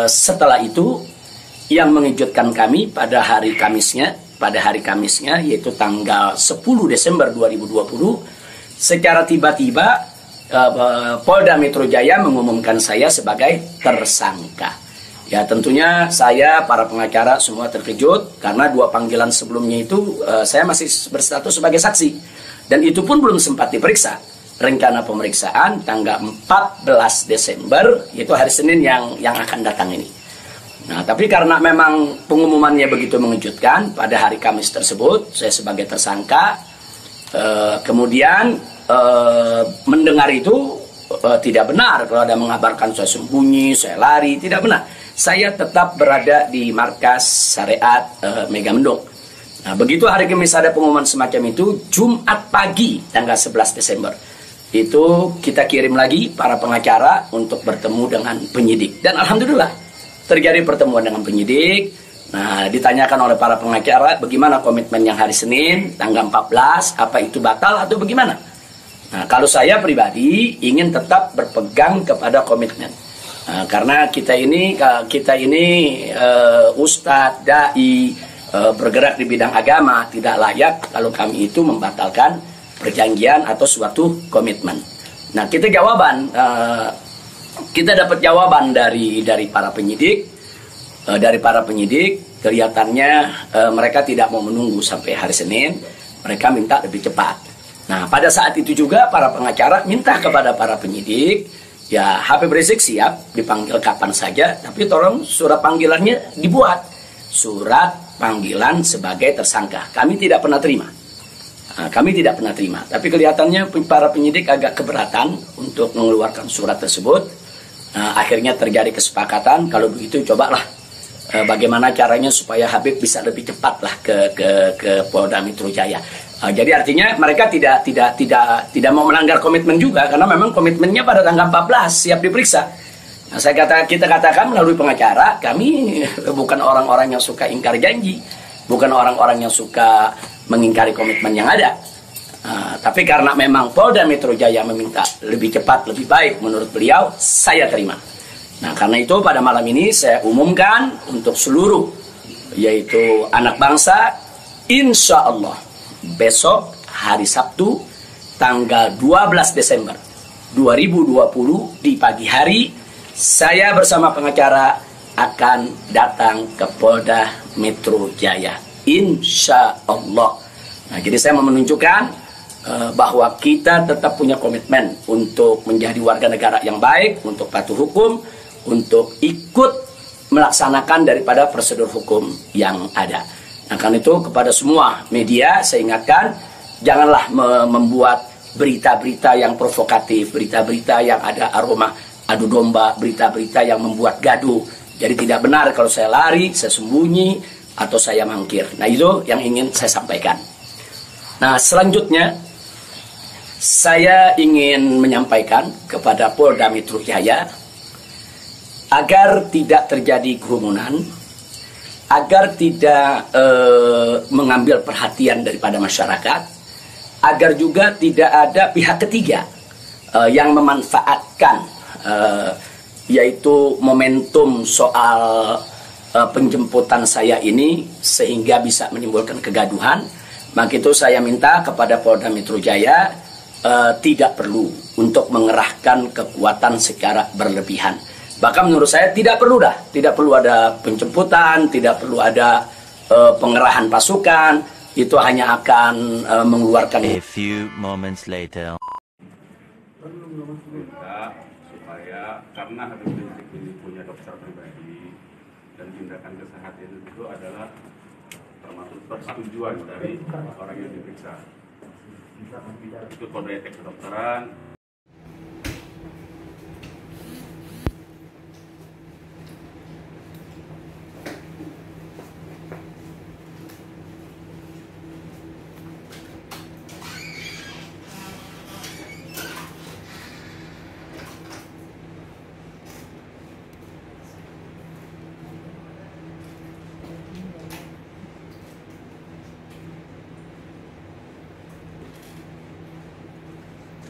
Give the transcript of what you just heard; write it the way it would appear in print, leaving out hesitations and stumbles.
Setelah itu yang mengejutkan kami pada hari Kamisnya yaitu tanggal 10 Desember 2020, secara tiba-tiba Polda Metro Jaya mengumumkan saya sebagai tersangka. Ya tentunya saya, para pengacara semua terkejut karena 2 panggilan sebelumnya itu saya masih berstatus sebagai saksi. Dan itu pun belum sempat diperiksa. Rencana pemeriksaan tanggal 14 Desember, yaitu hari Senin yang akan datang ini. Nah, tapi karena memang pengumumannya begitu mengejutkan, pada hari Kamis tersebut saya sebagai tersangka, kemudian mendengar itu tidak benar kalau ada mengabarkan saya sembunyi, saya lari, tidak benar. Saya tetap berada di markas syariat Megamendung. Nah, begitu hari Kamis ada pengumuman semacam itu, Jumat pagi tanggal 11 Desember itu kita kirim lagi para pengacara untuk bertemu dengan penyidik. Dan alhamdulillah terjadi pertemuan dengan penyidik. Nah, ditanyakan oleh para pengacara bagaimana komitmen yang hari Senin tanggal 14, apa itu batal atau bagaimana. Nah, kalau saya pribadi ingin tetap berpegang kepada komitmen. Nah, karena kita ini ustadz, dai, bergerak di bidang agama, tidak layak kalau kami itu membatalkan perjanjian atau suatu komitmen. Nah, kita dapat jawaban dari para penyidik. Kelihatannya mereka tidak mau menunggu sampai hari Senin, mereka minta lebih cepat. Nah, pada saat itu juga para pengacara minta kepada para penyidik, ya Habib Rizik siap dipanggil kapan saja, tapi tolong surat panggilannya dibuat. Surat panggilan sebagai tersangka. Kami tidak pernah terima. Tapi kelihatannya para penyidik agak keberatan untuk mengeluarkan surat tersebut. Akhirnya terjadi kesepakatan, kalau begitu cobalah bagaimana caranya supaya Habib bisa lebih cepatlah ke Polda Metro Jaya. Jadi artinya mereka tidak mau melanggar komitmen juga, karena memang komitmennya pada tanggal 14 siap diperiksa. Nah, kita katakan melalui pengacara, kami bukan orang-orang yang suka ingkar janji, bukan orang-orang yang suka mengingkari komitmen yang ada. Tapi karena memang Polda Metro Jaya meminta lebih cepat, lebih baik menurut beliau, saya terima. Nah, karena itu pada malam ini saya umumkan untuk seluruh, yaitu anak bangsa, insya Allah besok hari Sabtu tanggal 12 Desember 2020 di pagi hari, saya bersama pengacara akan datang ke Polda Metro Jaya, insya Allah. Nah, jadi saya mau menunjukkan bahwa kita tetap punya komitmen untuk menjadi warga negara yang baik, untuk patuh hukum, untuk ikut melaksanakan daripada prosedur hukum yang ada. Nah, karena itu kepada semua media saya ingatkan, janganlah membuat berita-berita yang provokatif, berita-berita yang ada aroma adu domba, berita-berita yang membuat gaduh. Jadi tidak benar kalau saya lari, saya sembunyi, atau saya mangkir. Nah, itu yang ingin saya sampaikan. Nah, selanjutnya saya ingin menyampaikan kepada Polda Metro Jaya agar tidak terjadi kerumunan, agar tidak mengambil perhatian daripada masyarakat, agar juga tidak ada pihak ketiga yang memanfaatkan yaitu momentum soal penjemputan saya ini sehingga bisa menimbulkan kegaduhan. Maka itu saya minta kepada Polda Metro Jaya tidak perlu untuk mengerahkan kekuatan secara berlebihan. Bahkan menurut saya tidak perlu ada penjemputan, tidak perlu ada pengerahan pasukan. Itu hanya akan mengeluarkan. A few moments later. Supaya karena Habib Rizik ini punya dokter pribadi dan tindakan kesehatan itu adalah termasuk persetujuan dari orang yang diperiksa. Itu kode etik kedokteran.